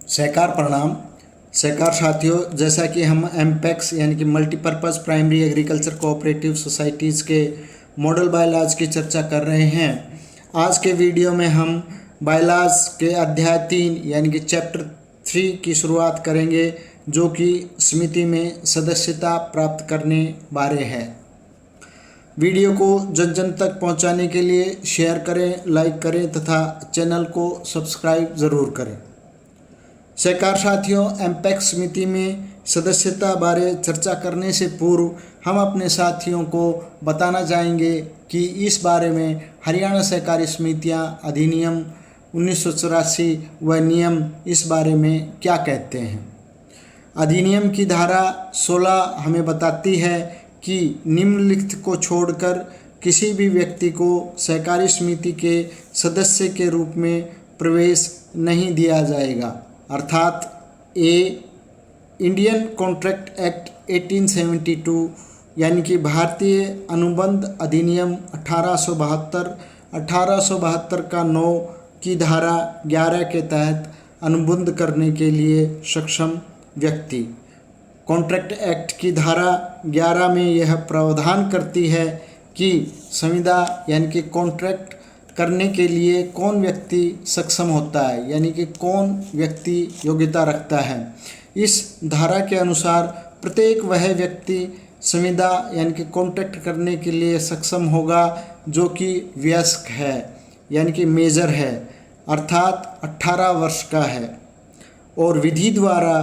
सहकार प्रणाम। सहकार साथियों, जैसा कि हम एमपेक्स यानी कि multipurpose primary agriculture cooperative societies के मॉडल बायलॉज की चर्चा कर रहे हैं। आज के वीडियो में हम बायलॉज के अध्याय 3 यानी कि चैप्टर 3 की शुरुआत करेंगे, जो कि समिति में सदस्यता प्राप्त करने बारे है। वीडियो को जन जन तक पहुंचाने के लिए शेयर करें, लाइक करें तथा चैनल को सब्सक्राइब ज़रूर करें। सहकार साथियों, एमपेक्स समिति में सदस्यता बारे चर्चा करने से पूर्व हम अपने साथियों को बताना चाहेंगे कि इस बारे में हरियाणा सहकारी समितियां अधिनियम 1984 व नियम इस बारे में क्या कहते हैं। अधिनियम की धारा 16 हमें बताती है कि निम्नलिखित को छोड़कर किसी भी व्यक्ति को सहकारी समिति के सदस्य के रूप में प्रवेश नहीं दिया जाएगा। अर्थात इंडियन कॉन्ट्रैक्ट एक्ट 1872 यानी कि भारतीय अनुबंध अधिनियम 1872 का 9 की धारा 11 के तहत अनुबंध करने के लिए सक्षम व्यक्ति। कॉन्ट्रैक्ट एक्ट की धारा 11 में यह प्रावधान करती है कि संविदा यानी कि कॉन्ट्रैक्ट करने के लिए कौन व्यक्ति सक्षम होता है, यानी कि कौन व्यक्ति योग्यता रखता है। इस धारा के अनुसार प्रत्येक वह व्यक्ति संविदा यानी कि कॉन्ट्रैक्ट करने के लिए सक्षम होगा जो कि वयस्क है यानी कि मेजर है, अर्थात 18 वर्ष का है और विधि द्वारा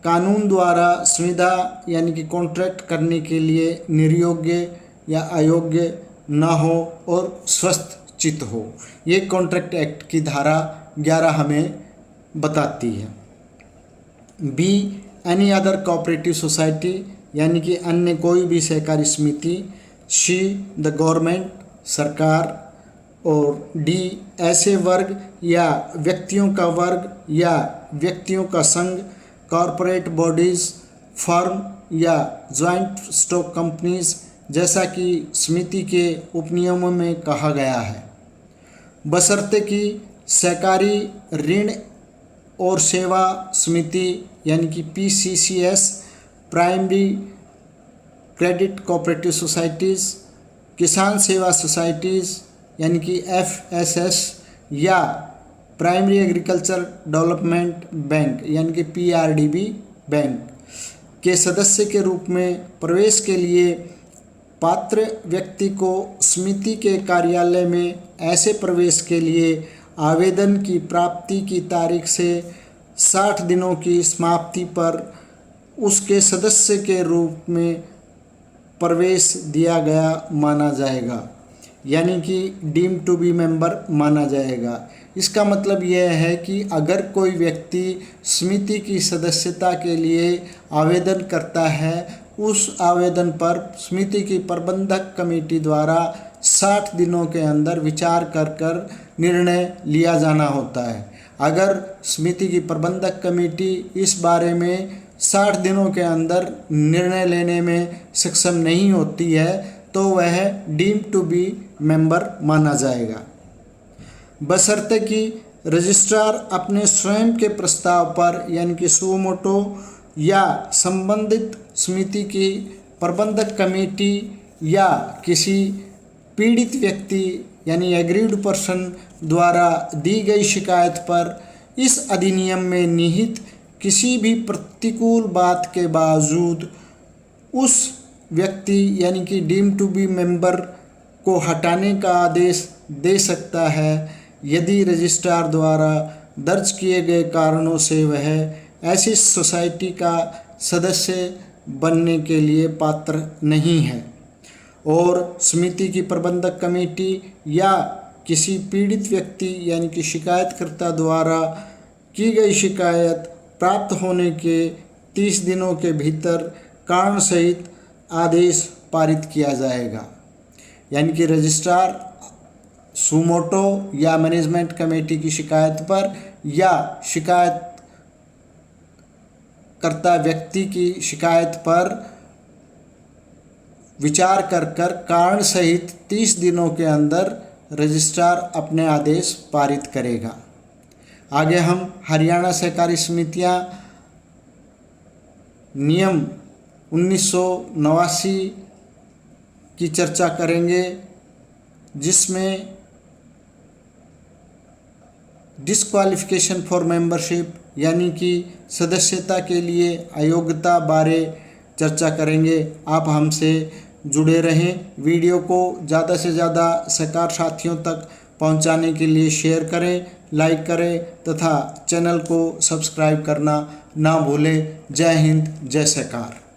कानून द्वारा संविदा यानी कि कॉन्ट्रैक्ट करने के लिए निर्योग्य या अयोग्य न हो और स्वस्थ चित हो। ये कॉन्ट्रैक्ट एक्ट की धारा 11 हमें बताती है। B, any other cooperative society यानी कि अन्य कोई भी सहकारी समिति। सी, द गवर्नमेंट सरकार। और डी, ऐसे वर्ग या व्यक्तियों का वर्ग या व्यक्तियों का संघ, कॉरपोरेट बॉडीज़, फर्म या जॉइंट स्टॉक कंपनीज, जैसा कि समिति के उपनियमों में कहा गया है, बशर्ते कि सहकारी ऋण और सेवा समिति यानी कि PCCS, primary credit cooperative societies, किसान सेवा सोसाइटीज़ यानी कि FSS या प्राइमरी एग्रीकल्चर डेवलपमेंट बैंक यानी कि PRDB बैंक के सदस्य के रूप में प्रवेश के लिए पात्र व्यक्ति को समिति के कार्यालय में ऐसे प्रवेश के लिए आवेदन की प्राप्ति की तारीख से 60 दिनों की समाप्ति पर उसके सदस्य के रूप में प्रवेश दिया गया माना जाएगा, यानी कि डीम टू बी मेंबर माना जाएगा। इसका मतलब यह है कि अगर कोई व्यक्ति समिति की सदस्यता के लिए आवेदन करता है, उस आवेदन पर समिति की प्रबंधक कमेटी द्वारा 60 दिनों के अंदर विचार कर निर्णय लिया जाना होता है। अगर समिति की प्रबंधक कमेटी इस बारे में 60 दिनों के अंदर निर्णय लेने में सक्षम नहीं होती है तो वह डीम टू बी मेंबर माना जाएगा, बशर्ते कि रजिस्ट्रार अपने स्वयं के प्रस्ताव पर यानी कि सुओ मोटो या संबंधित समिति की प्रबंधक कमेटी या किसी पीड़ित व्यक्ति यानी एग्रीड पर्सन द्वारा दी गई शिकायत पर इस अधिनियम में निहित किसी भी प्रतिकूल बात के बावजूद उस व्यक्ति यानी कि डीम टू बी मेंबर को हटाने का आदेश दे सकता है यदि रजिस्ट्रार द्वारा दर्ज किए गए कारणों से वह ऐसी सोसाइटी का सदस्य बनने के लिए पात्र नहीं है और समिति की प्रबंधक कमेटी या किसी पीड़ित व्यक्ति यानी कि शिकायतकर्ता द्वारा की गई शिकायत प्राप्त होने के 30 दिनों के भीतर कारण सहित आदेश पारित किया जाएगा। यानी कि रजिस्ट्रार सुमोटो या मैनेजमेंट कमेटी की शिकायत पर या शिकायत कर्ता व्यक्ति की शिकायत पर विचार कर कारण सहित 30 दिनों के अंदर रजिस्ट्रार अपने आदेश पारित करेगा। आगे हम हरियाणा सहकारी समितियां नियम 1989 की चर्चा करेंगे, जिसमें डिस्क्वालिफिकेशन फॉर मेंबरशिप यानी कि सदस्यता के लिए अयोग्यता बारे चर्चा करेंगे। आप हमसे जुड़े रहें। वीडियो को ज़्यादा से ज़्यादा सहकार साथियों तक पहुंचाने के लिए शेयर करें, लाइक करें तथा चैनल को सब्सक्राइब करना ना भूलें। जय हिंद, जय सहकार।